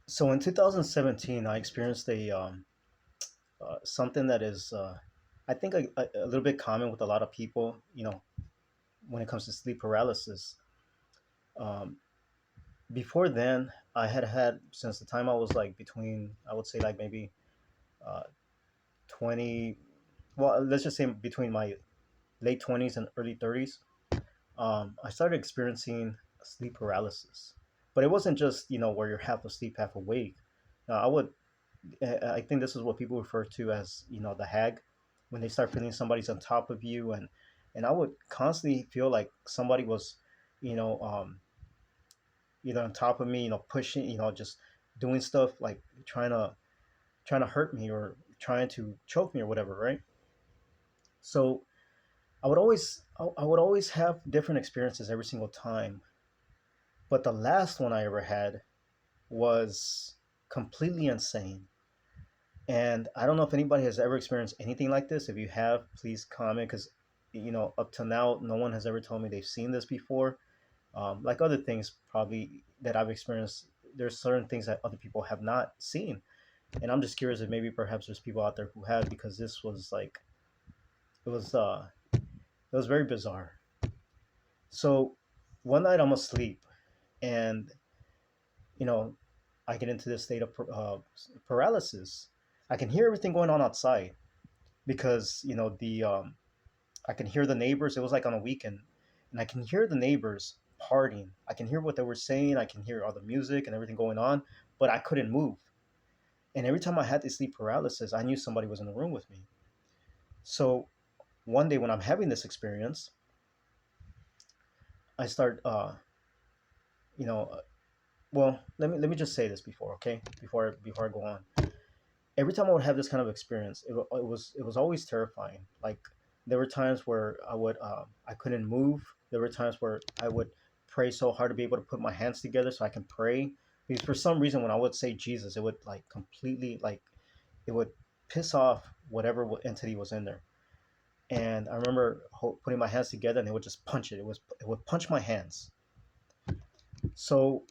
So in 2017, I experienced a something that is, I think, a little bit common with a lot of people. When it comes to sleep paralysis. Um, Before then, I had had since the time I was like between, I would say like maybe uh, 20. Well, let's just say between my late 20s and early 30s. I started experiencing sleep paralysis, but it wasn't just where you're half asleep, half awake. I would I think this is what people refer to as the hag, when they start feeling somebody's on top of you, and I would constantly feel like somebody was, you know, on top of me, pushing, just doing stuff like trying to hurt me or trying to choke me or whatever, right? So I would always have different experiences every single time, but the last one I ever had was completely insane. And I don't know if anybody has ever experienced anything like this. If you have, please comment, because up to now, no one has ever told me they've seen this before. Like other things, probably that I've experienced, there's certain things that other people have not seen, and I'm just curious if maybe perhaps there's people out there who have, because this was like it was uh it was very bizarre. So one night I'm asleep, and you know I get into this state of paralysis. I can hear everything going on outside, because the I can hear the neighbors. It was like on a weekend, and I can hear the neighbors partying. I can hear what they were saying. I can hear all the music and everything going on, but I couldn't move. And every time I had this sleep paralysis, I knew somebody was in the room with me. So one day when I'm having this experience, I start, you know, uh, well, let me just say this before, okay, before I go on. Every time I would have this kind of experience, it was always terrifying. Like, there were times where I couldn't move. There were times where I would pray so hard to be able to put my hands together so I can pray. Because for some reason, when I would say Jesus, it would like completely, like, it would piss off whatever entity was in there. And I remember putting my hands together, and it would just punch it. It would punch my hands. So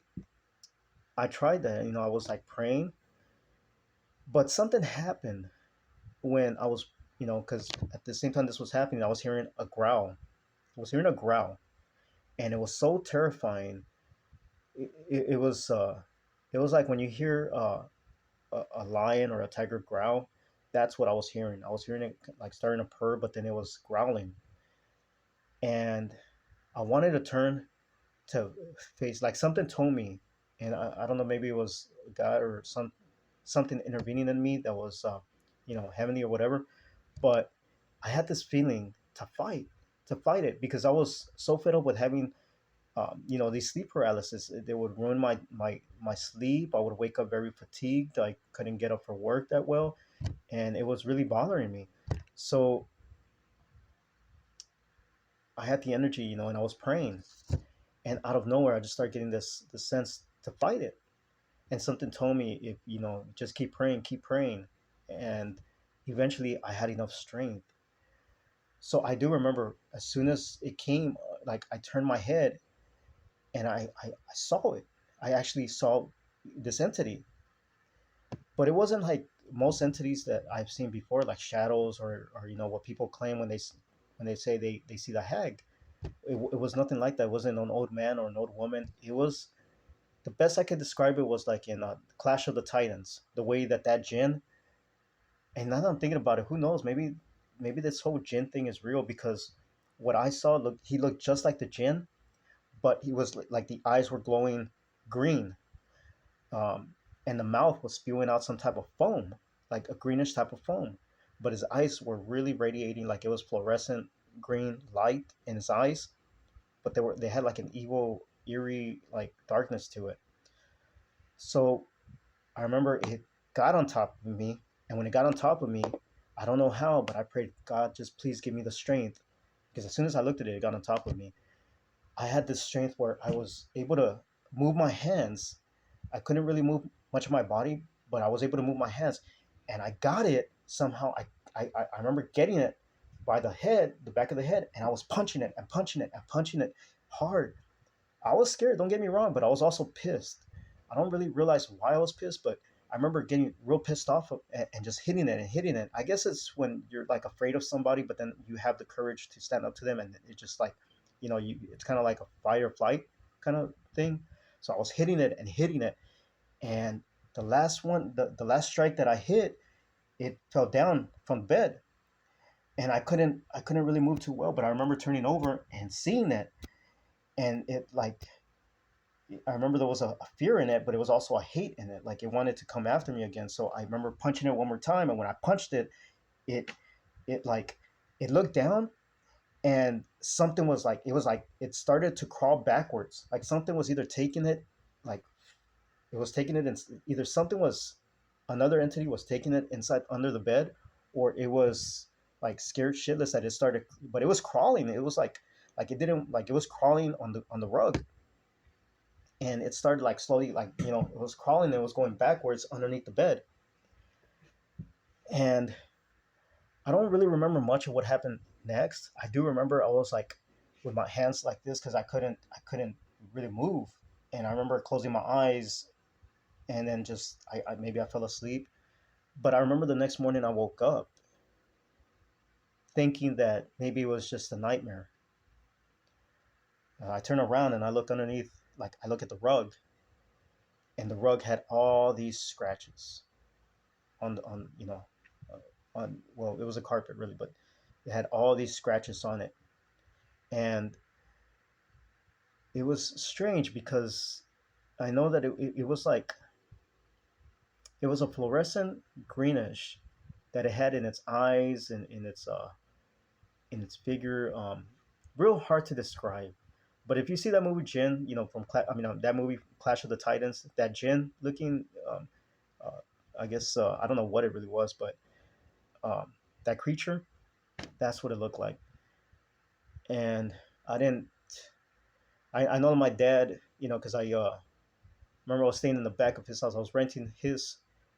I tried that. I was like praying, but something happened when I was, because at the same time this was happening, I was hearing a growl. I was hearing a growl, and it was so terrifying. It was like when you hear a lion or a tiger growl. That's what I was hearing. I was hearing it like starting to purr, but then it was growling, and I wanted to turn to face, like something told me, and I don't know, maybe it was God or something intervening in me that was heavenly or whatever. But I had this feeling to fight it, because I was so fed up with having these sleep paralysis. They would ruin my sleep. I would wake up very fatigued. I couldn't get up for work that well, and it was really bothering me. So I had the energy, and I was praying, and out of nowhere I just started getting this sense to fight it. And something told me, if just keep praying. And eventually I had enough strength. So I do remember, as soon as it came, like, I turned my head, and I saw it. I actually saw this entity, but it wasn't like most entities that I've seen before, like shadows, or what people claim when they say they see the hag. It was nothing like that. It wasn't an old man or an old woman. It was, the best I could describe it was like in Clash of the Titans, the way that jinn. And now that I'm thinking about it, who knows? Maybe this whole jinn thing is real, because what I saw, he looked just like the jinn, but he was like the eyes were glowing green, um, and the mouth was spewing out some type of foam, like a greenish type of foam. But his eyes were really radiating, like it was fluorescent green light in his eyes, but they had like an evil, eerie, like, darkness to it. So I remember it got on top of me, and when it got on top of me, I don't know how, but I prayed, God, just please give me the strength, because as soon as I looked at it, it got on top of me. I had this strength where I was able to move my hands. I couldn't really move much of my body, but I was able to move my hands, and I got it somehow. I remember getting it by the back of the head, and I was punching it and punching it and punching it hard. I was scared, don't get me wrong, but I was also pissed. I don't really realize why I was pissed, but I remember getting real pissed off and just hitting it and hitting it. I guess it's when you're like afraid of somebody, but then you have the courage to stand up to them, and it just like, you it's kind of like a fight or flight kind of thing. So I was hitting it and hitting it, and the last strike that I hit, it fell down from the bed, and I couldn't really move too well. But I remember turning over and seeing it, and it like I remember there was a fear in it, but it was also a hate in it. Like it wanted to come after me again. So I remember punching it one more time, and when I punched it, it it like it looked down, and something was like it started to crawl backwards. Like something was either taking it, like it was taking it, and either something was another entity was taking it inside under the bed, or it was like scared shitless that it started, but it was crawling. It was like it didn't like it was crawling on the rug, and it started like slowly, like it was crawling and it was going backwards underneath the bed. And I don't really remember much of what happened next. I do remember I was like with my hands like this because I couldn't really move, and I remember closing my eyes, and then just I maybe I fell asleep. But I remember the next morning I woke up thinking that maybe it was just a nightmare. I turn around and I look underneath, like I look at the rug, and the rug had all these scratches on on, well, it was a carpet really, but it had all these scratches on it. And it was strange because I know that it was like it was a fluorescent greenish that it had in its eyes and in its figure. Real hard to describe. But if you see that movie Jin, that movie Clash of the Titans, that Jin looking, uh, I guess I don't know what it really was, but um, that creature, that's what it looked like. And I didn't. I know my dad, because I remember I was staying in the back of his house. I was renting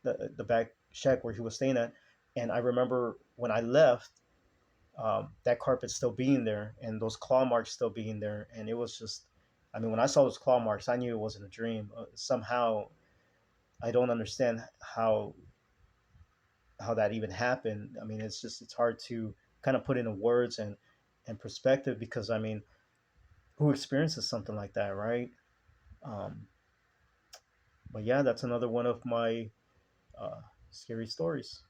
the back shack where he was staying at, and I remember when I left, that carpet still being there and those claw marks still being there, and it was just, I mean, when I saw those claw marks, I knew it wasn't a dream. Somehow, I don't understand how that even happened. I mean, it's hard to kind of put into words and perspective because I mean, who experiences something like that, right? Um, but yeah, that's another one of my uh, scary stories.